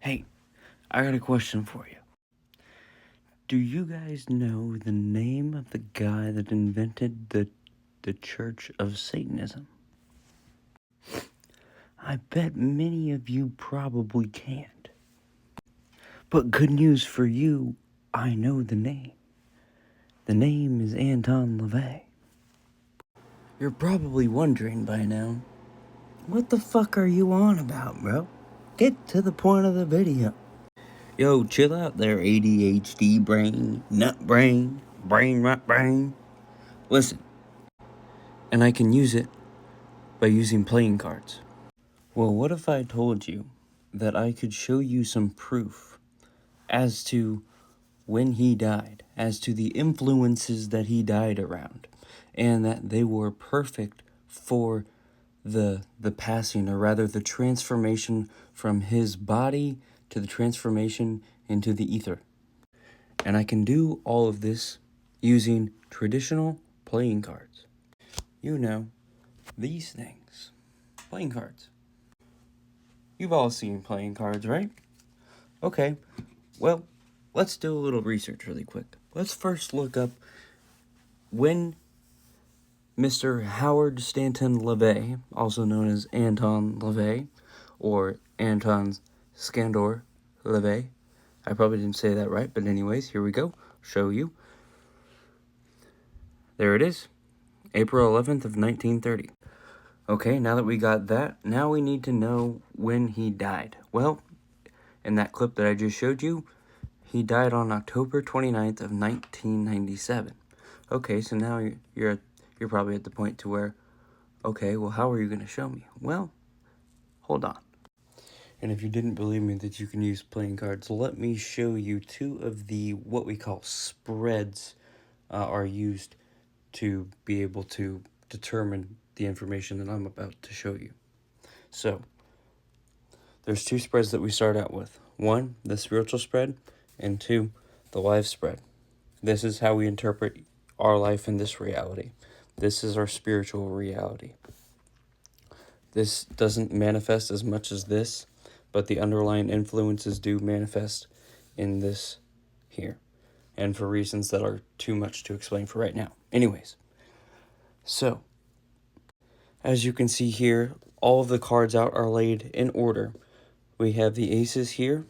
Hey, I got a question for you. Do you guys know the name of the guy that invented the Church of Satanism? I bet many of you probably can't. But good news for you, I know the name. The name is Anton Levay. You're probably wondering by now, what the fuck are you on about, bro? Get to the point of the video. Yo, chill out there, ADHD brain, nut brain, brain rot brain. Listen, and I can use it by using playing cards. Well, what if I told you that I could show you some proof as to when he died, as to the influences that he died around, and that they were perfect for the passing, or rather the transformation from his body to the transformation into the ether. And I can do all of this using traditional playing cards. You know, these things. Playing cards. You've all seen playing cards, right? Okay, well, let's do a little research really quick. Let's first look up when Mr. Howard Stanton Levay, also known as Anton Levay, or Anton Skandor Levay. I probably didn't say that right, but anyways, here we go. Show you. There it is. April 11th of 1930. Okay, now that we got that, now we need to know when he died. Well, in that clip that I just showed you, he died on October 29th of 1997. Okay, so now you're probably at the point to where, okay, well, how are you going to show me? Well, hold on. And if you didn't believe me that you can use playing cards, let me show you two of the, what we call spreads, are used to be able to determine the information that I'm about to show you. So, there's two spreads that we start out with. One, the spiritual spread, and two, the life spread. This is how we interpret our life in this reality. This is our spiritual reality. This doesn't manifest as much as this, but the underlying influences do manifest in this here, and for reasons that are too much to explain for right now. Anyways, so, as you can see here, all of the cards out are laid in order. We have the aces here,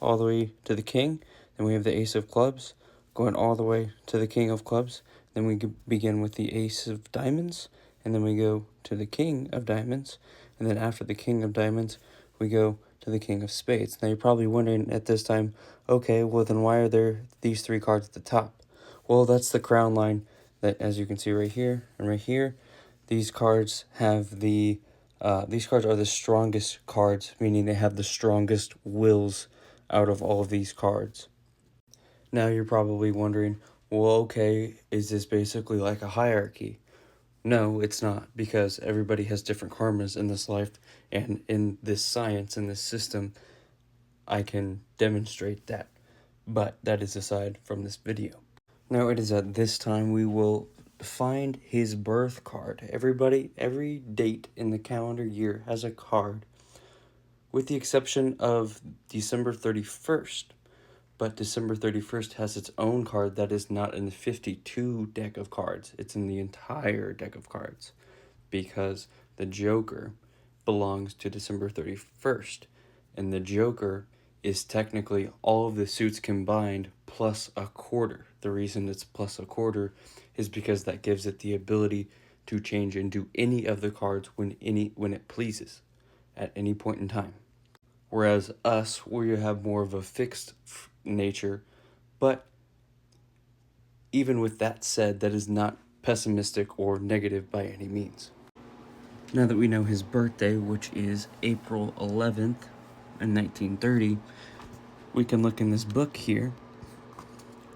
all the way to the king. Then we have the ace of clubs, going all the way to the king of clubs. Then we begin with the ace of diamonds, and then we go to the king of diamonds. And then after the king of diamonds, we go to the king of spades. Now you're probably wondering at this time, okay, well then why are there these three cards at the top? Well, that's the crown line that, as you can see right here and right here, these cards have these cards are the strongest cards, meaning they have the strongest wills out of all of these cards. Now you're probably wondering, well, okay, is this basically like a hierarchy? No, it's not, because everybody has different karmas in this life, and in this science, in this system, I can demonstrate that. But that is aside from this video. Now it is at this time we will find his birth card. Everybody, every date in the calendar year has a card, with the exception of December 31st. But December 31st has its own card that is not in the 52 deck of cards. It's in the entire deck of cards, because the Joker belongs to December 31st. And the Joker is technically all of the suits combined plus a quarter. The reason it's plus a quarter is because that gives it the ability to change into any of the cards when it pleases at any point in time. Whereas us, we have more of a fixed nature, but even with that said, that is not pessimistic or negative by any means. Now that we know his birthday, which is April 11th in 1930, we can look in this book here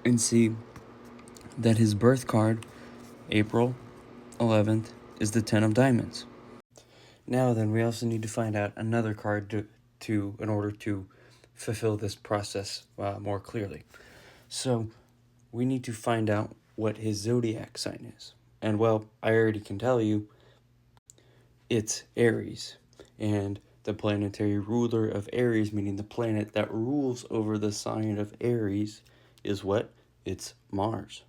and see that his birth card, April 11th, is the 10 of diamonds. Now then, we also need to find out another card in order to fulfill this process more clearly. So we need to find out what his zodiac sign is. And well, I already can tell you, it's Aries. And the planetary ruler of Aries, meaning the planet that rules over the sign of Aries, is what? It's Mars.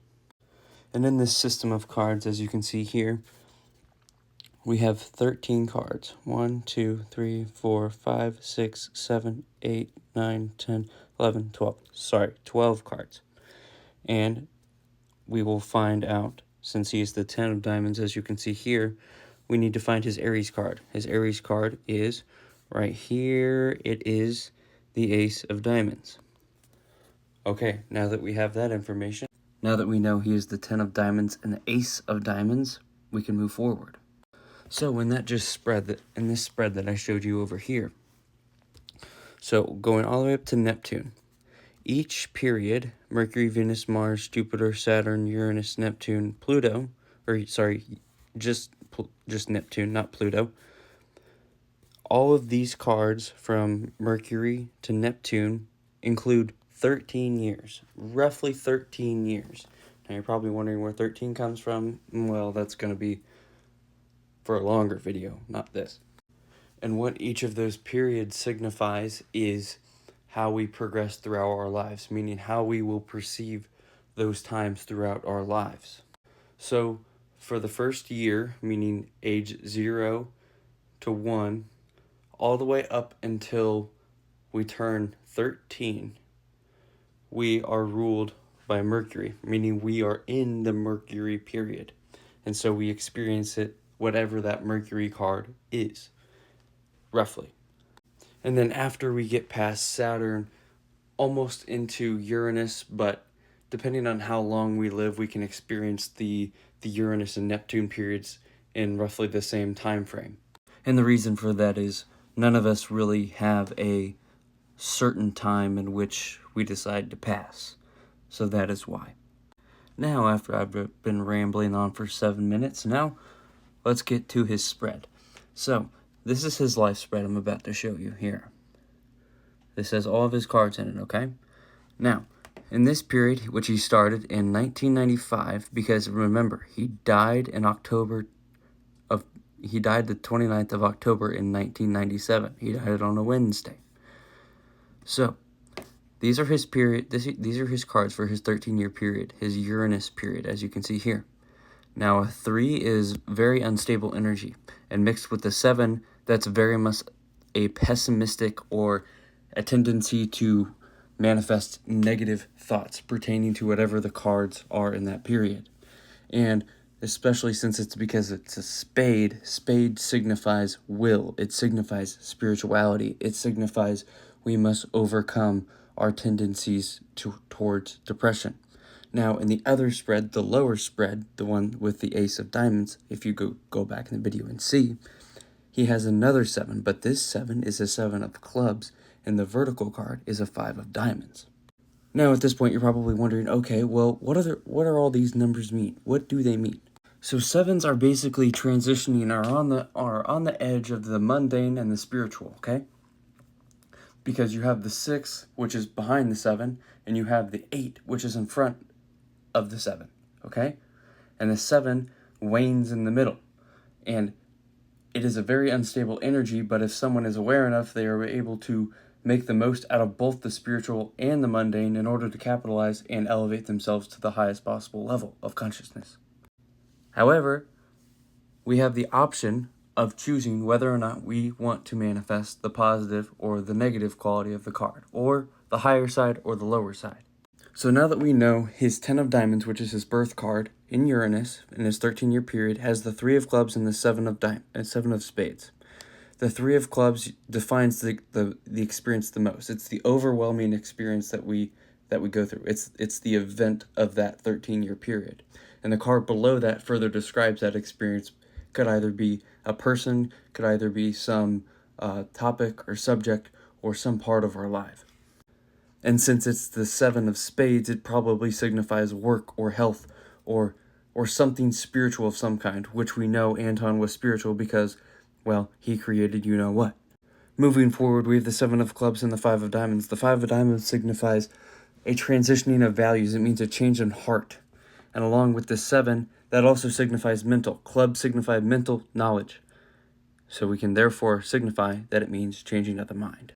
And in this system of cards, as you can see here, we have 13 cards. 1, 2, 3, 4, 5, 6, 7, 8, 9, 10, 11, 12. Sorry, 12 cards. And we will find out, since he is the 10 of diamonds, as you can see here, we need to find his Aries card. His Aries card is right here. It is the Ace of Diamonds. Okay, now that we have that information, now that we know he is the 10 of diamonds and the Ace of Diamonds, we can move forward. So in this spread that I showed you over here, so going all the way up to Neptune, each period, Mercury, Venus, Mars, Jupiter, Saturn, Uranus, Neptune, Pluto, or sorry, just Neptune, not Pluto. All of these cards from Mercury to Neptune include 13 years, roughly 13 years. Now you're probably wondering where 13 comes from. Well, that's going to be for a longer video, not this. And what each of those periods signifies is how we progress throughout our lives, meaning how we will perceive those times throughout our lives. So for the first year, meaning age 0 to 1, all the way up until we turn 13, we are ruled by Mercury, meaning we are in the Mercury period. And so we experience it, whatever that Mercury card is, roughly. And then after we get past Saturn, almost into Uranus, but depending on how long we live, we can experience the Uranus and Neptune periods in roughly the same time frame. And the reason for that is none of us really have a certain time in which we decide to pass. So that is why. Now, after I've been rambling on for 7 minutes, now let's get to his spread. So, this is his life spread I'm about to show you here. This has all of his cards in it, okay? Now, in this period, which he started in 1995, because remember, he died the 29th of October in 1997. He died on a Wednesday. So, these are his period. These are his cards for his 13-year period, his Uranus period, as you can see here. Now, a 3 is very unstable energy, and mixed with the 7, that's very much a pessimistic or a tendency to manifest negative thoughts pertaining to whatever the cards are in that period. And especially since it's because it's a spade, spade signifies will, it signifies spirituality, it signifies we must overcome our tendencies towards depression. Now, in the other spread, the lower spread, the one with the Ace of Diamonds, if you go back in the video and see, he has another 7, but this 7 is a 7 of clubs, and the vertical card is a 5 of diamonds. Now, at this point, you're probably wondering, okay, well, what are all these numbers mean? What do they mean? So 7s are basically transitioning, are on the edge of the mundane and the spiritual, okay? Because you have the 6, which is behind the 7, and you have the 8, which is in front of the 7, okay? And the 7 wanes in the middle. And it is a very unstable energy, but if someone is aware enough, they are able to make the most out of both the spiritual and the mundane in order to capitalize and elevate themselves to the highest possible level of consciousness. However, we have the option of choosing whether or not we want to manifest the positive or the negative quality of the card, or the higher side or the lower side. So now that we know his 10 of diamonds, which is his birth card in Uranus in his 13-year period, has the 3 of clubs and the 7 of spades. The 3 of clubs defines the experience the most. It's the overwhelming experience that we go through. It's the event of that 13-year period. And the card below that further describes that experience. Could either be a person, could either be some topic or subject, or some part of our life. And since it's the 7 of spades, it probably signifies work or health or something spiritual of some kind, which we know Anton was spiritual because, well, he created you know what. Moving forward, we have the 7 of clubs and the 5 of diamonds. The 5 of diamonds signifies a transitioning of values. It means a change in heart. And along with the 7, that also signifies mental. Clubs signify mental knowledge. So we can therefore signify that it means changing of the mind.